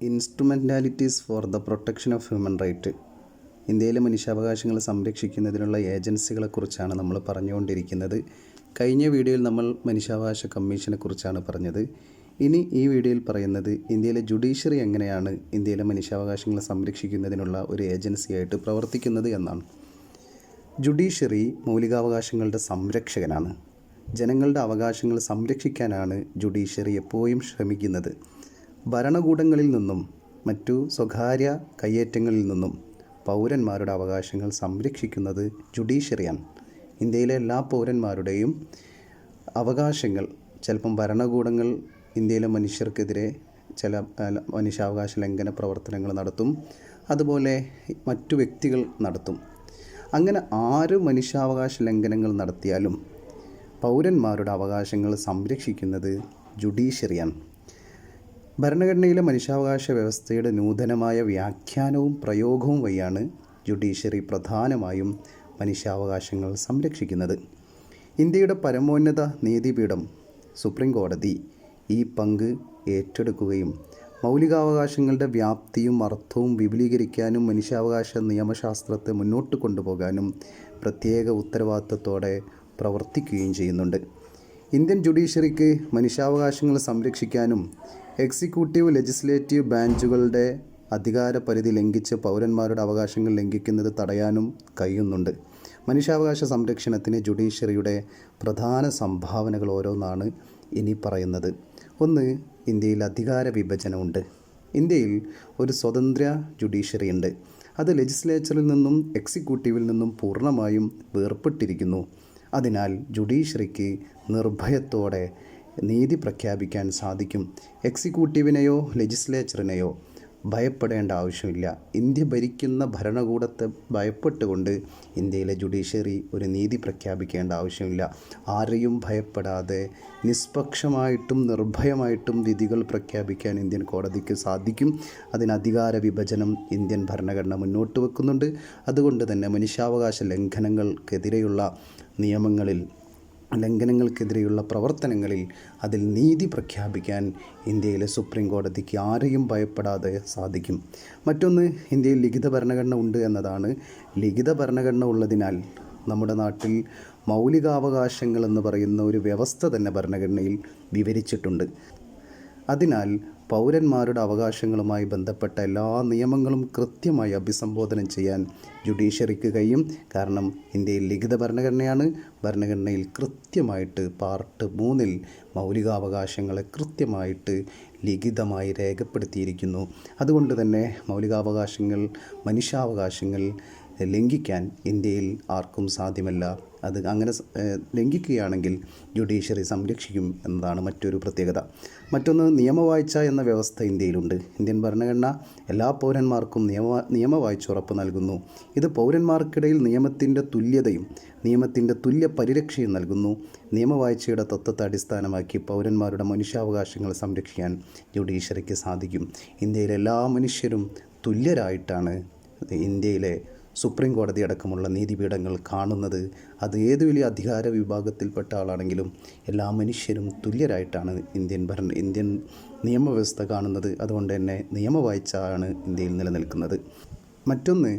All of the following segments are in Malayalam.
ഇൻസ്ട്രുമെൻറ്റാലിറ്റീസ് for the protection of human right. ഇന്ത്യയിലെ മനുഷ്യാവകാശങ്ങൾ സംരക്ഷിക്കുന്നതിനുള്ള ഏജൻസികളെക്കുറിച്ചാണ് നമ്മൾ പറഞ്ഞുകൊണ്ടിരിക്കുന്നത്. കഴിഞ്ഞ വീഡിയോയിൽ നമ്മൾ മനുഷ്യാവകാശ കമ്മീഷനെക്കുറിച്ചാണ് പറഞ്ഞത്. ഇനി ഈ വീഡിയോയിൽ പറയുന്നത് ഇന്ത്യയിലെ ജുഡീഷ്യറി എങ്ങനെയാണ് ഇന്ത്യയിലെ മനുഷ്യാവകാശങ്ങൾ സംരക്ഷിക്കുന്നതിനുള്ള ഒരു ഏജൻസിയായിട്ട് പ്രവർത്തിക്കുന്നത് എന്നാണ്. ജുഡീഷ്യറി മൗലികാവകാശങ്ങളുടെ സംരക്ഷകനാണ്. ജനങ്ങളുടെ അവകാശങ്ങൾ സംരക്ഷിക്കാനാണ് ജുഡീഷ്യറി എപ്പോഴും ശ്രമിക്കുന്നത്. ഭരണകൂടങ്ങളിൽ നിന്നും മറ്റു സ്വകാര്യ കയ്യേറ്റങ്ങളിൽ നിന്നും പൗരന്മാരുടെ അവകാശങ്ങൾ സംരക്ഷിക്കുന്നത് ജുഡീഷ്യറിയാണ്. ഇന്ത്യയിലെ എല്ലാ പൗരന്മാരുടെയും അവകാശങ്ങൾ ചിലപ്പം ഭരണകൂടങ്ങൾ ഇന്ത്യയിലെ മനുഷ്യർക്കെതിരെ ചില മനുഷ്യാവകാശ ലംഘന പ്രവർത്തനങ്ങൾ നടത്തും, അതുപോലെ മറ്റു വ്യക്തികൾ നടത്തും. അങ്ങനെ ആര് മനുഷ്യാവകാശ ലംഘനങ്ങൾ നടത്തിയാലും പൗരന്മാരുടെ അവകാശങ്ങൾ സംരക്ഷിക്കുന്നത് ജുഡീഷ്യറിയാണ്. ഭരണഘടനയിലെ മനുഷ്യാവകാശ വ്യവസ്ഥയുടെ നൂതനമായ വ്യാഖ്യാനവും പ്രയോഗവും വഴിയാണ് ജുഡീഷ്യറി പ്രധാനമായും മനുഷ്യാവകാശങ്ങൾ സംരക്ഷിക്കുന്നത്. ഇന്ത്യയുടെ പരമോന്നത നീതിപീഠം സുപ്രീം കോടതി ഈ പങ്ക് ഏറ്റെടുക്കുകയും മൗലികാവകാശങ്ങളുടെ വ്യാപ്തിയും അർത്ഥവും വിപുലീകരിക്കാനും മനുഷ്യാവകാശ നിയമശാസ്ത്രത്തെ മുന്നോട്ട് കൊണ്ടുപോകാനും പ്രത്യേക ഉത്തരവാദിത്തത്തോടെ പ്രവർത്തിക്കുകയും ചെയ്യുന്നുണ്ട്. ഇന്ത്യൻ ജുഡീഷ്യറിക്ക് മനുഷ്യാവകാശങ്ങൾ സംരക്ഷിക്കാനും എക്സിക്യൂട്ടീവ് ലെജിസ്ലേറ്റീവ് ബ്രാഞ്ചുകളുടെ അധികാര പരിധി ലംഘിച്ച് പൗരന്മാരുടെ അവകാശങ്ങൾ ലംഘിക്കുന്നത് തടയാനും കഴിയുന്നുണ്ട്. മനുഷ്യാവകാശ സംരക്ഷണത്തിന് ജുഡീഷ്യറിയുടെ പ്രധാന സംഭാവനകൾ ഓരോന്നാണ് ഇനി പറയുന്നത്. ഒന്ന്, ഇന്ത്യയിൽ അധികാര വിഭജനമുണ്ട്. ഇന്ത്യയിൽ ഒരു സ്വതന്ത്ര ജുഡീഷ്യറി ഉണ്ട്. അത് ലെജിസ്ലേച്ചറിൽ നിന്നും എക്സിക്യൂട്ടീവിൽ നിന്നും പൂർണ്ണമായും വേർപെട്ടിരിക്കുന്നു. അതിനാൽ ജുഡീഷ്യറിക്ക് നിർഭയത്തോടെ നീതി പ്രഖ്യാപിക്കാൻ സാധിക്കും. എക്സിക്യൂട്ടീവിനെയോ ലെജിസ്ലേച്ചറിനെയോ ഭയപ്പെടേണ്ട ആവശ്യമില്ല. ഇന്ത്യ ഭരിക്കുന്ന ഭരണകൂടത്തെ ഭയപ്പെട്ടുകൊണ്ട് ഇന്ത്യയിലെ ജുഡീഷ്യറി ഒരു നീതി പ്രഖ്യാപിക്കേണ്ട ആവശ്യമില്ല. ആരെയും ഭയപ്പെടാതെ നിഷ്പക്ഷമായിട്ടും നിർഭയമായിട്ടും വിധികൾ പ്രഖ്യാപിക്കാൻ ഇന്ത്യൻ കോടതിക്ക് സാധിക്കും. അതിന് അധികാര വിഭജനം ഇന്ത്യൻ ഭരണഘടന മുന്നോട്ട് വെക്കുന്നുണ്ട്. അതുകൊണ്ട് തന്നെ മനുഷ്യാവകാശ ലംഘനങ്ങൾക്കെതിരെയുള്ള ലംഘനങ്ങൾക്കെതിരെയുള്ള പ്രവർത്തനങ്ങളിൽ അതിൽ നീതി പ്രഖ്യാപിക്കാൻ ഇന്ത്യയിലെ സുപ്രീം കോടതിക്ക് ആരെയും ഭയപ്പെടാതെ സാധിക്കും. മറ്റൊന്ന്, ഇന്ത്യയിൽ ലിഖിത ഭരണഘടന ഉണ്ട് എന്നതാണ്. ലിഖിത ഭരണഘടന ഉള്ളതിനാൽ നമ്മുടെ നാട്ടിൽ മൗലികാവകാശങ്ങൾ എന്ന് പറയുന്ന ഒരു വ്യവസ്ഥ തന്നെ ഭരണഘടനയിൽ വിവരിച്ചിട്ടുണ്ട്. അതിനാൽ പൗരന്മാരുടെ അവകാശങ്ങളുമായി ബന്ധപ്പെട്ട എല്ലാ നിയമങ്ങളും കൃത്യമായി അഭിസംബോധന ചെയ്യാൻ ജുഡീഷ്യറിക്ക് കഴിയും. കാരണം ഇന്ത്യയിൽ ലിഖിത ഭരണഘടനയാണ്. ഭരണഘടനയിൽ കൃത്യമായിട്ട് പാർട്ട് 3 മൗലികാവകാശങ്ങളെ കൃത്യമായിട്ട് ലിഖിതമായി രേഖപ്പെടുത്തിയിരിക്കുന്നു. അതുകൊണ്ട് തന്നെ മനുഷ്യാവകാശങ്ങൾ ലംഘിക്കാൻ ഇന്ത്യയിൽ ആർക്കും സാധ്യമല്ല. അത് അങ്ങനെ ലംഘിക്കുകയാണെങ്കിൽ ജുഡീഷ്യറി സംരക്ഷിക്കും എന്നതാണ് മറ്റൊരു പ്രത്യേകത. മറ്റൊന്ന്, നിയമവാഴ്ച എന്ന വ്യവസ്ഥ ഇന്ത്യയിലുണ്ട്. ഇന്ത്യൻ ഭരണഘടന എല്ലാ പൗരന്മാർക്കും നിയമവാഴ്ച ഉറപ്പ് നൽകുന്നു. ഇത് പൗരന്മാർക്കിടയിൽ നിയമത്തിൻ്റെ തുല്യതയും നിയമത്തിൻ്റെ തുല്യ പരിരക്ഷയും നൽകുന്നു. നിയമവാഴ്ചയുടെ തത്വത്തെ അടിസ്ഥാനമാക്കി പൗരന്മാരുടെ മനുഷ്യാവകാശങ്ങൾ സംരക്ഷിക്കാൻ ജുഡീഷ്യറിക്ക് സാധിക്കും. ഇന്ത്യയിലെ എല്ലാ മനുഷ്യരും തുല്യരായിട്ടാണ് ഇന്ത്യയിലെ സുപ്രീം കോടതി അടക്കമുള്ള നീതിപീഠങ്ങൾ കാണുന്നത്. അത് ഏത് വലിയ അധികാര വിഭാഗത്തിൽപ്പെട്ട ആളാണെങ്കിലും എല്ലാ മനുഷ്യരും തുല്യരായിട്ടാണ് ഇന്ത്യൻ നിയമവ്യവസ്ഥ കാണുന്നത്. അതുകൊണ്ട് തന്നെ നിയമവാഴ്ച ആണ് ഇന്ത്യയിൽ നിലനിൽക്കുന്നത്. മറ്റൊന്ന്,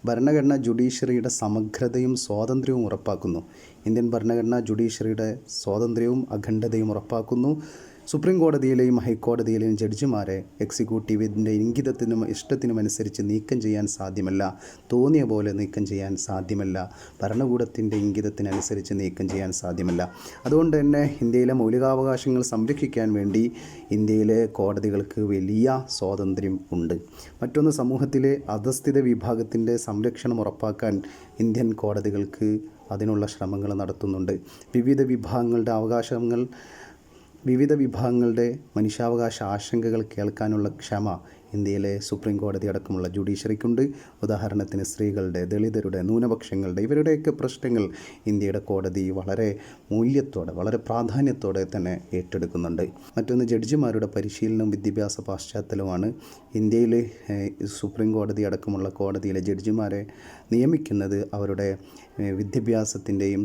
ഭരണഘടന ജുഡീഷ്യറിയുടെ സമഗ്രതയും സ്വാതന്ത്ര്യവും ഉറപ്പാക്കുന്നു. ഇന്ത്യൻ ഭരണഘടന ജുഡീഷ്യറിയുടെ സ്വാതന്ത്ര്യവും അഖണ്ഡതയും ഉറപ്പാക്കുന്നു. സുപ്രീം കോടതിയിലെയും ഹൈക്കോടതിയിലെയും ജഡ്ജിമാരെ എക്സിക്യൂട്ടീവിൻ്റെ ഇംഗിതത്തിനും ഇഷ്ടത്തിനുമനുസരിച്ച് നീക്കം ചെയ്യാൻ സാധ്യമല്ല. തോന്നിയ പോലെ നീക്കം ചെയ്യാൻ സാധ്യമല്ല. ഭരണകൂടത്തിൻ്റെ ഇംഗിതത്തിനനുസരിച്ച് നീക്കം ചെയ്യാൻ സാധ്യമല്ല. അതുകൊണ്ട് തന്നെ ഇന്ത്യയിലെ മൗലികാവകാശങ്ങൾ സംരക്ഷിക്കാൻ വേണ്ടി ഇന്ത്യയിലെ കോടതികൾക്ക് വലിയ സ്വാതന്ത്ര്യം ഉണ്ട്. മറ്റൊന്ന്, സമൂഹത്തിലെ അധസ്ഥിത വിഭാഗത്തിൻ്റെ സംരക്ഷണം ഉറപ്പാക്കാൻ ഇന്ത്യൻ കോടതികൾക്ക് അതിനുള്ള ശ്രമങ്ങൾ നടത്തുന്നുണ്ട്. വിവിധ വിഭാഗങ്ങളുടെ മനുഷ്യാവകാശ ആശങ്കകൾ കേൾക്കാനുള്ള ക്ഷമ ഇന്ത്യയിലെ സുപ്രീം കോടതി അടക്കമുള്ള ജുഡീഷ്യറിക്കുണ്ട്. ഉദാഹരണത്തിന് സ്ത്രീകളുടെ, ദളിതരുടെ, ന്യൂനപക്ഷങ്ങളുടെ ഇവരുടെയൊക്കെ പ്രശ്നങ്ങൾ ഇന്ത്യയുടെ കോടതി വളരെ മൂല്യത്തോടെ, വളരെ പ്രാധാന്യത്തോടെ തന്നെ ഏറ്റെടുക്കുന്നുണ്ട്. മറ്റൊന്ന്, ജഡ്ജിമാരുടെ പരിശീലനവും വിദ്യാഭ്യാസ പാശ്ചാത്തലവുമാണ്. ഇന്ത്യയിൽ സുപ്രീം കോടതി അടക്കമുള്ള കോടതിയിലെ ജഡ്ജിമാരെ നിയമിക്കുന്നത് അവരുടെ വിദ്യാഭ്യാസത്തിൻ്റെയും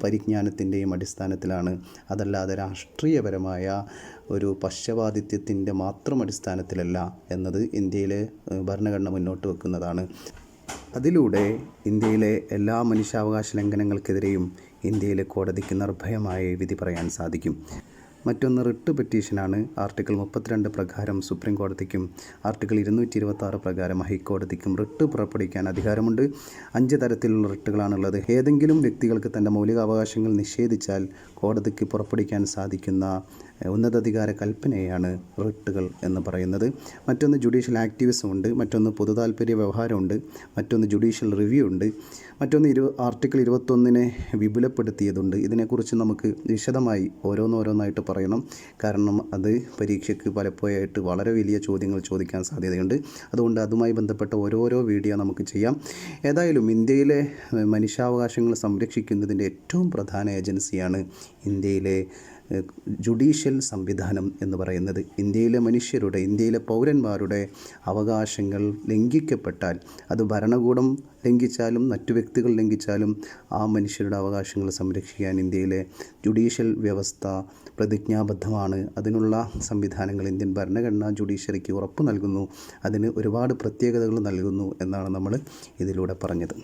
പരിജ്ഞാനത്തിൻ്റെയും അടിസ്ഥാനത്തിലാണ്. അതല്ലാതെ രാഷ്ട്രീയപരമായ ഒരു പക്ഷപാതിത്വത്തിൻ്റെ മാത്രം അടിസ്ഥാനത്തിലല്ല എന്നത് ഇന്ത്യയിലെ ഭരണഘടന മുന്നോട്ട് വെക്കുന്നതാണ്. അതിലൂടെ ഇന്ത്യയിലെ എല്ലാ മനുഷ്യാവകാശ ലംഘനങ്ങൾക്കെതിരെയും ഇന്ത്യയിലെ കോടതിക്ക് നിർഭയമായി വിധി പറയാൻ സാധിക്കും. മറ്റൊന്ന് റിട്ട് പെറ്റീഷനാണ്. ആർട്ടിക്കിൾ 32 പ്രകാരം സുപ്രീം കോടതിക്കും ആർട്ടിക്കിൾ 226 പ്രകാരം ഹൈക്കോടതിക്കും റിട്ട് പുറപ്പെടുവിക്കാൻ അധികാരമുണ്ട്. 5 തരത്തിലുള്ള റിട്ടുകളാണുള്ളത്. ഏതെങ്കിലും വ്യക്തികൾക്ക് തൻ്റെ മൗലികാവകാശങ്ങൾ നിഷേധിച്ചാൽ കോടതിക്ക് പുറപ്പെടുവിക്കാൻ സാധിക്കുന്ന ഉന്നതാധികാര കൽപ്പനയാണ് റിട്ടുകൾ എന്ന് പറയുന്നത്. മറ്റൊന്ന് ജുഡീഷ്യൽ ആക്ടിവിസം ഉണ്ട്, മറ്റൊന്ന് പൊതുതാൽപര്യ വ്യവഹാരമുണ്ട്, മറ്റൊന്ന് ജുഡീഷ്യൽ റിവ്യൂ ഉണ്ട്, മറ്റൊന്ന് ആർട്ടിക്കിൾ 21 വിപുലപ്പെടുത്തിയതുണ്ട്. ഇതിനെക്കുറിച്ച് നമുക്ക് വിശദമായി ഓരോന്നോരോന്നായിട്ട് പറയണം. കാരണം അത് പരീക്ഷയ്ക്ക് പലപ്പോഴായിട്ട് വളരെ വലിയ ചോദ്യങ്ങൾ ചോദിക്കാൻ സാധ്യതയുണ്ട്. അതുകൊണ്ട് അതുമായി ബന്ധപ്പെട്ട ഓരോരോ വീഡിയോ നമുക്ക് ചെയ്യാം. ഏതായാലും ഇന്ത്യയിലെ മനുഷ്യാവകാശങ്ങൾ സംരക്ഷിക്കുന്നതിൻ്റെ ഏറ്റവും പ്രധാന ഏജൻസിയാണ് ഇന്ത്യയിലെ ജുഡീഷ്യൽ സംവിധാനം എന്ന് പറയുന്നത്. ഇന്ത്യയിലെ മനുഷ്യരുടെ, ഇന്ത്യയിലെ പൗരന്മാരുടെ അവകാശങ്ങൾ ലംഘിക്കപ്പെട്ടാൽ, അത് ഭരണകൂടം ലംഘിച്ചാലും മറ്റു വ്യക്തികൾ ലംഘിച്ചാലും, ആ മനുഷ്യരുടെ അവകാശങ്ങൾ സംരക്ഷിക്കാൻ ഇന്ത്യയിലെ ജുഡീഷ്യൽ വ്യവസ്ഥ പ്രതിജ്ഞാബദ്ധമാണ്. അതിനുള്ള സംവിധാനങ്ങൾ ഇന്ത്യൻ ഭരണഘടന ജുഡീഷ്യറിക്ക് ഉറപ്പ് നൽകുന്നു. അതിന് ഒരുപാട് പ്രത്യേകതകൾ നൽകുന്നു എന്നാണ് നമ്മൾ ഇതിലൂടെ പറഞ്ഞത്.